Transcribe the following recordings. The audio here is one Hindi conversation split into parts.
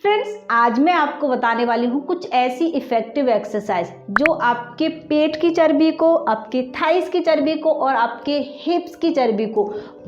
फ्रेंड्स, आज मैं आपको बताने वाली हूँ कुछ ऐसी इफ़ेक्टिव एक्सरसाइज जो आपके पेट की चर्बी को, आपके थाइस की चर्बी को और आपके हिप्स की चर्बी को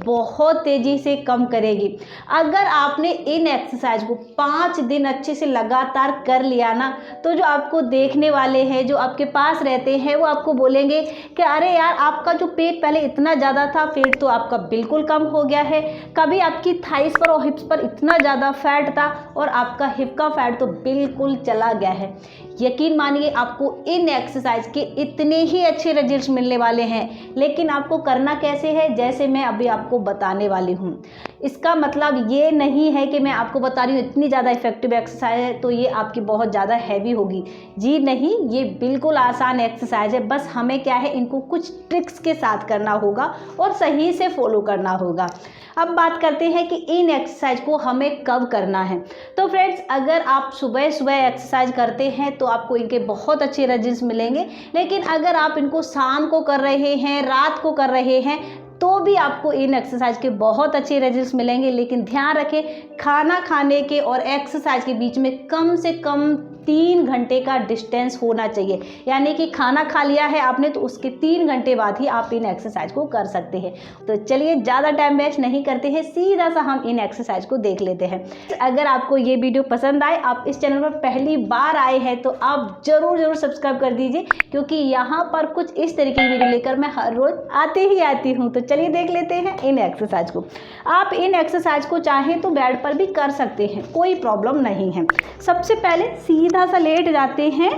बहुत तेज़ी से कम करेगी। अगर आपने इन एक्सरसाइज को 5 दिन अच्छे से लगातार कर लिया ना, तो जो आपको देखने वाले हैं, जो आपके पास रहते हैं, वो आपको बोलेंगे कि अरे यार, आपका जो पेट पहले इतना ज़्यादा था, पेट तो आपका बिल्कुल कम हो गया है। कभी आपकी थाइस पर और हिप्स पर इतना ज़्यादा फैट था और आपका हिप का फैट तो बिल्कुल चला गया है। यकीन मानिए, आपको इन एक्सरसाइज के इतने ही अच्छे रिजल्ट्स मिलने वाले हैं। लेकिन आपको करना कैसे है, जैसे मैं अभी आपको बताने वाली हूँ। इसका मतलब ये नहीं है कि मैं आपको बता रही हूँ इतनी ज़्यादा इफेक्टिव एक्सरसाइज है तो ये आपकी बहुत ज़्यादा हैवी होगी। जी नहीं, ये बिल्कुल आसान एक्सरसाइज है। बस हमें क्या है, इनको कुछ ट्रिक्स के साथ करना होगा और सही से फॉलो करना होगा। अब बात करते हैं कि इन एक्सरसाइज को हमें कब करना है। तो फ्रेंड्स, अगर आप सुबह सुबह एक्सरसाइज करते हैं तो आपको इनके बहुत अच्छे रिजल्ट्स मिलेंगे। लेकिन अगर आप इनको शाम को कर रहे हैं, रात को कर रहे हैं, तो भी आपको इन एक्सरसाइज के बहुत अच्छे रिजल्ट्स मिलेंगे। लेकिन ध्यान रखें, खाना खाने के और एक्सरसाइज के बीच में कम से कम 3 घंटे का डिस्टेंस होना चाहिए। यानी कि खाना खा लिया है आपने तो उसके 3 घंटे बाद ही आप इन एक्सरसाइज को कर सकते हैं। तो चलिए, ज़्यादा टाइम वेस्ट नहीं करते हैं, सीधा सा हम इन एक्सरसाइज को देख लेते हैं। अगर आपको ये वीडियो पसंद आए, आप इस चैनल पर पहली बार आए हैं, तो आप ज़रूर सब्सक्राइब कर दीजिए, क्योंकि यहाँ पर कुछ इस तरीके की वीडियो लेकर मैं हर रोज़ आती हूँ। तो चलिए देख लेते हैं इन एक्सरसाइज को। आप इन एक्सरसाइज को चाहें तो बेड पर भी कर सकते हैं, कोई प्रॉब्लम नहीं है। सबसे पहले सीधा सा लेट जाते हैं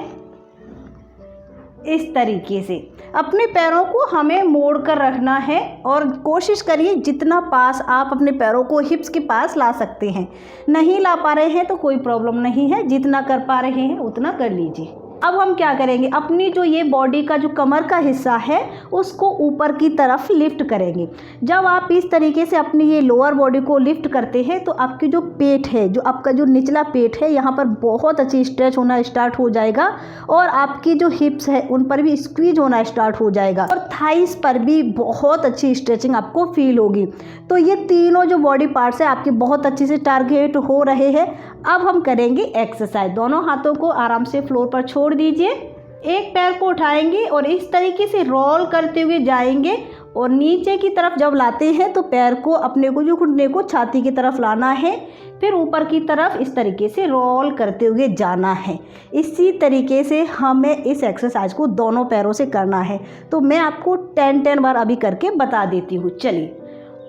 इस तरीके से। अपने पैरों को हमें मोड़ कर रखना है और कोशिश करिए जितना पास आप अपने पैरों को हिप्स के पास ला सकते हैं। नहीं ला पा रहे हैं तो कोई प्रॉब्लम नहीं है, जितना कर पा रहे हैं उतना कर लीजिए। अब हम क्या करेंगे, अपनी जो ये बॉडी का जो कमर का हिस्सा है उसको ऊपर की तरफ लिफ्ट करेंगे। जब आप इस तरीके से अपनी ये लोअर बॉडी को लिफ्ट करते हैं तो आपकी जो पेट है, जो आपका जो निचला पेट है, यहाँ पर बहुत अच्छी स्ट्रेच होना स्टार्ट हो जाएगा और आपकी जो हिप्स है उन पर भी स्क्वीज होना स्टार्ट हो जाएगा और थाइस पर भी बहुत अच्छी स्ट्रेचिंग आपको फील होगी। तो ये तीनों जो बॉडी पार्ट्स है आपके बहुत अच्छे से टारगेट हो रहे हैं। अब हम करेंगे एक्सरसाइज। दोनों हाथों को आराम से फ्लोर पर छोड़ दीजिए। एक पैर को उठाएंगे और इस तरीके से रोल करते हुए जाएंगे और नीचे की तरफ जब लाते हैं तो पैर को, अपने को जो घुटने को छाती की तरफ लाना है, फिर ऊपर की तरफ इस तरीके से रोल करते हुए जाना है। इसी तरीके से हमें इस एक्सरसाइज को दोनों पैरों से करना है। तो मैं आपको 10 बार अभी करके बता देती हूँ। चलिए,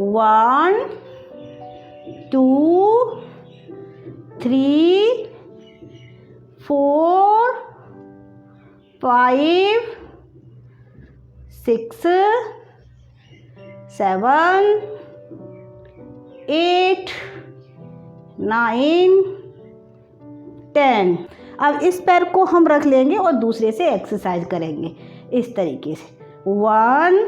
1 2 3 4 5 6 7 8 9 10। अब इस पैर को हम रख लेंगे और दूसरे से एक्सरसाइज करेंगे इस तरीके से। 1,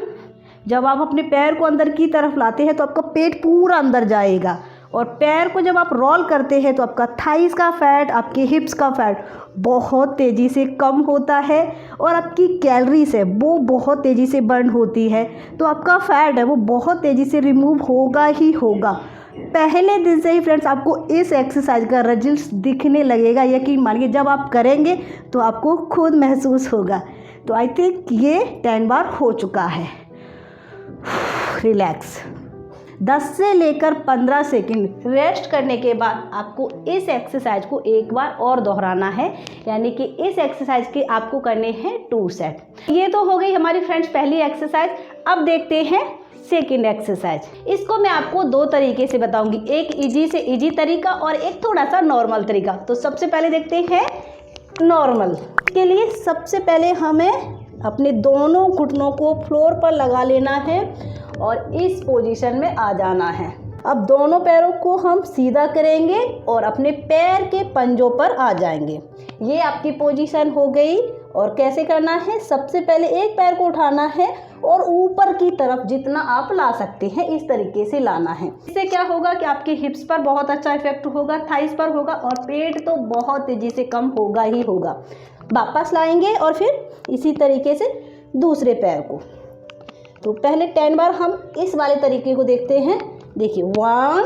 जब आप अपने पैर को अंदर की तरफ लाते हैं तो आपका पेट पूरा अंदर जाएगा और पैर को जब आप रोल करते हैं तो आपका थाइस का फैट, आपके हिप्स का फैट बहुत तेज़ी से कम होता है और आपकी कैलोरीज है वो बहुत तेज़ी से बर्न होती है। तो आपका फैट है वो बहुत तेज़ी से रिमूव होगा ही होगा। पहले दिन से ही फ्रेंड्स आपको इस एक्सरसाइज का रिजल्ट दिखने लगेगा। यकीन मानिए, जब आप करेंगे तो आपको खुद महसूस होगा। तो आई थिंक ये 10 बार हो चुका है। रिलैक्स। 10 से लेकर 15 सेकंड रेस्ट करने के बाद आपको इस एक्सरसाइज को एक बार और दोहराना है। यानी कि इस एक्सरसाइज के आपको करने हैं 2 सेट। ये तो हो गई हमारी फ्रेंड्स पहली एक्सरसाइज। अब देखते हैं सेकंड एक्सरसाइज। इसको मैं आपको 2 तरीके से बताऊंगी, एक इजी से इजी तरीका और एक थोड़ा सा नॉर्मल तरीका। तो सबसे पहले देखते हैं नॉर्मल। के लिए सबसे पहले हमें अपने दोनों घुटनों को फ्लोर पर लगा लेना है और इस पोजीशन में आ जाना है। अब दोनों पैरों को हम सीधा करेंगे और अपने पैर के पंजों पर आ जाएंगे। ये आपकी पोजीशन हो गई। और कैसे करना है, सबसे पहले एक पैर को उठाना है और ऊपर की तरफ जितना आप ला सकते हैं इस तरीके से लाना है। इससे क्या होगा कि आपके हिप्स पर बहुत अच्छा इफेक्ट होगा, थाइस पर होगा और पेट तो बहुत तेज़ी से कम होगा ही होगा। वापस लाएंगे और फिर इसी तरीके से दूसरे पैर को। तो पहले 10 बार हम इस वाले तरीके को देखते हैं। देखिए, 1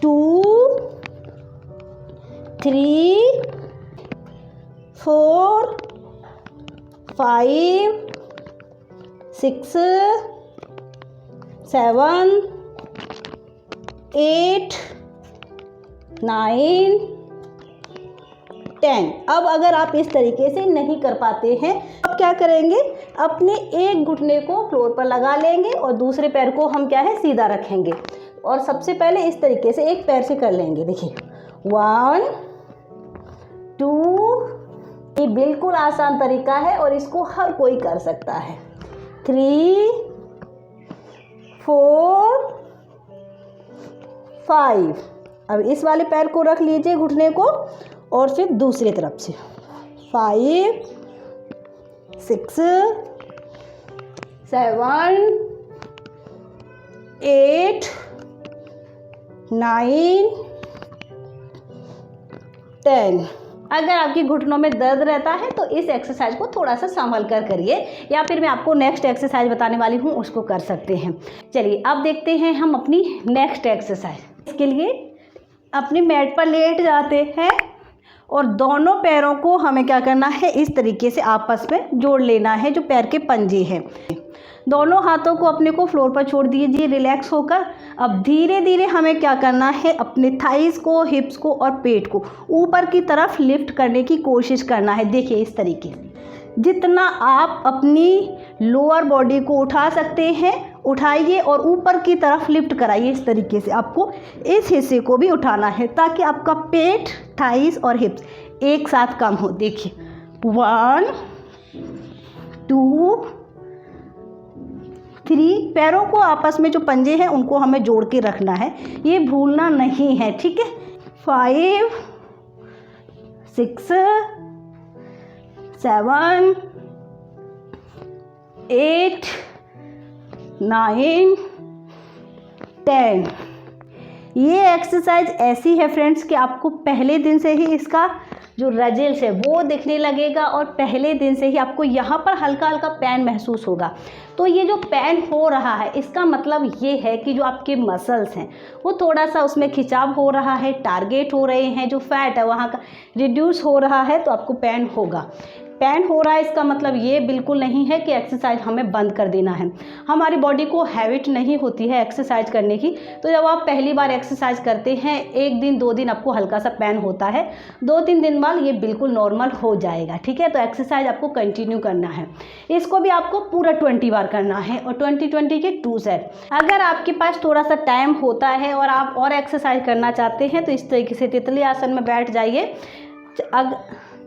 2 3 4 5 6 7 8 9 10। अब अगर आप इस तरीके से नहीं कर पाते हैं, अब क्या करेंगे, अपने एक घुटने को फ्लोर पर लगा लेंगे और दूसरे पैर को हम क्या है सीधा रखेंगे और सबसे पहले इस तरीके से एक पैर से कर लेंगे। देखिए 1 2, ये बिल्कुल आसान तरीका है और इसको हर कोई कर सकता है। 3 4 5। अब इस वाले पैर को रख लीजिए घुटने को और फिर दूसरी तरफ से 5 6 7 8 9 10। अगर आपकी घुटनों में दर्द रहता है तो इस एक्सरसाइज को थोड़ा सा संभल कर करिए, या फिर मैं आपको नेक्स्ट एक्सरसाइज बताने वाली हूँ उसको कर सकते हैं। चलिए अब देखते हैं हम अपनी नेक्स्ट एक्सरसाइज। इसके लिए अपनी मैट पर लेट जाते हैं और दोनों पैरों को हमें क्या करना है, इस तरीके से आपस में जोड़ लेना है। जो पैर के पंजे हैं, दोनों हाथों को अपने को फ्लोर पर छोड़ दीजिए रिलैक्स होकर। अब धीरे धीरे हमें क्या करना है, अपने थाइस को, हिप्स को और पेट को ऊपर की तरफ लिफ्ट करने की कोशिश करना है। देखिए इस तरीके से जितना आप अपनी लोअर बॉडी को उठा सकते हैं उठाइए और ऊपर की तरफ लिफ्ट कराइए। इस तरीके से आपको इस हिस्से को भी उठाना है ताकि आपका पेट, थाइस और हिप्स एक साथ कम हो। देखिए 1 2 3। पैरों को आपस में जो पंजे हैं उनको हमें जोड़ के रखना है, ये भूलना नहीं है, ठीक है। 5 6 7 8 9 10। ये एक्सरसाइज ऐसी है फ्रेंड्स कि आपको पहले दिन से ही इसका जो रिजल्ट है वो दिखने लगेगा और पहले दिन से ही आपको यहाँ पर हल्का हल्का पेन महसूस होगा। तो ये जो पेन हो रहा है इसका मतलब ये है कि जो आपके मसल्स हैं वो थोड़ा सा उसमें खिंचाव हो रहा है, टारगेट हो रहे हैं, जो फैट है वहाँ का रिड्यूस हो रहा है, तो आपको पेन होगा। पेन हो रहा है इसका मतलब ये बिल्कुल नहीं है कि एक्सरसाइज हमें बंद कर देना है। हमारी बॉडी को हैबिट नहीं होती है एक्सरसाइज करने की, तो जब आप पहली बार एक्सरसाइज करते हैं 1 दिन 2 दिन आपको हल्का सा पेन होता है, 2-3 दिन बाद ये बिल्कुल नॉर्मल हो जाएगा, ठीक है। तो एक्सरसाइज आपको कंटिन्यू करना है, इसको भी आपको पूरा 20 बार करना है और 20-20 के 2 सेट। अगर आपके पास थोड़ा सा टाइम होता है और आप और एक्सरसाइज करना चाहते हैं तो इस तरीके से तितली आसन में बैठ जाइए।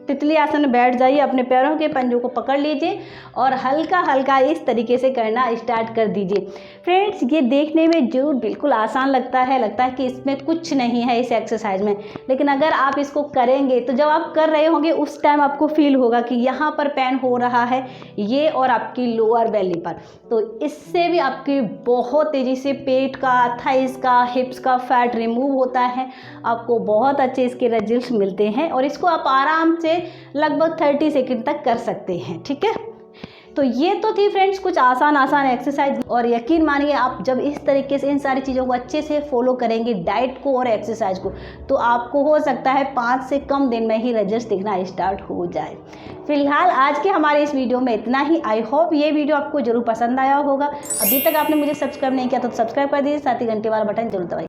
तितली आसन में बैठ जाइए, अपने पैरों के पंजों को पकड़ लीजिए और हल्का हल्का इस तरीके से करना स्टार्ट कर दीजिए। फ्रेंड्स ये देखने में जरूर बिल्कुल आसान लगता है कि इसमें कुछ नहीं है इस एक्सरसाइज में, लेकिन अगर आप इसको करेंगे तो जब आप कर रहे होंगे उस टाइम आपको फील होगा कि यहाँ पर पेन हो रहा है, ये और आपकी लोअर बेली पर। तो इससे भी आपकी बहुत तेज़ी से पेट का, थाइस का, हिप्स का फैट रिमूव होता है, आपको बहुत अच्छे इसके रिजल्ट्स मिलते हैं और इसको आप आराम से लगभग 30 सेकंड तक कर सकते हैं, ठीक है। तो ये तो थी फ्रेंड्स कुछ आसान एक्सरसाइज, और यकीन मानिए आप जब इस तरीके से इन सारी चीज़ों को अच्छे से फॉलो करेंगे, डाइट को और एक्सरसाइज को, तो आपको हो सकता है 5 से कम दिन में ही रिजल्ट दिखना स्टार्ट हो जाए। फिलहाल आज के हमारे इस वीडियो में इतना ही। आई होप ये वीडियो आपको जरूर पसंद आया होगा। अभी तक आपने मुझे सब्सक्राइब नहीं किया तो सब्सक्राइब कर दीजिए, साथ ही घंटे वाला बटन जरूर दबाइए।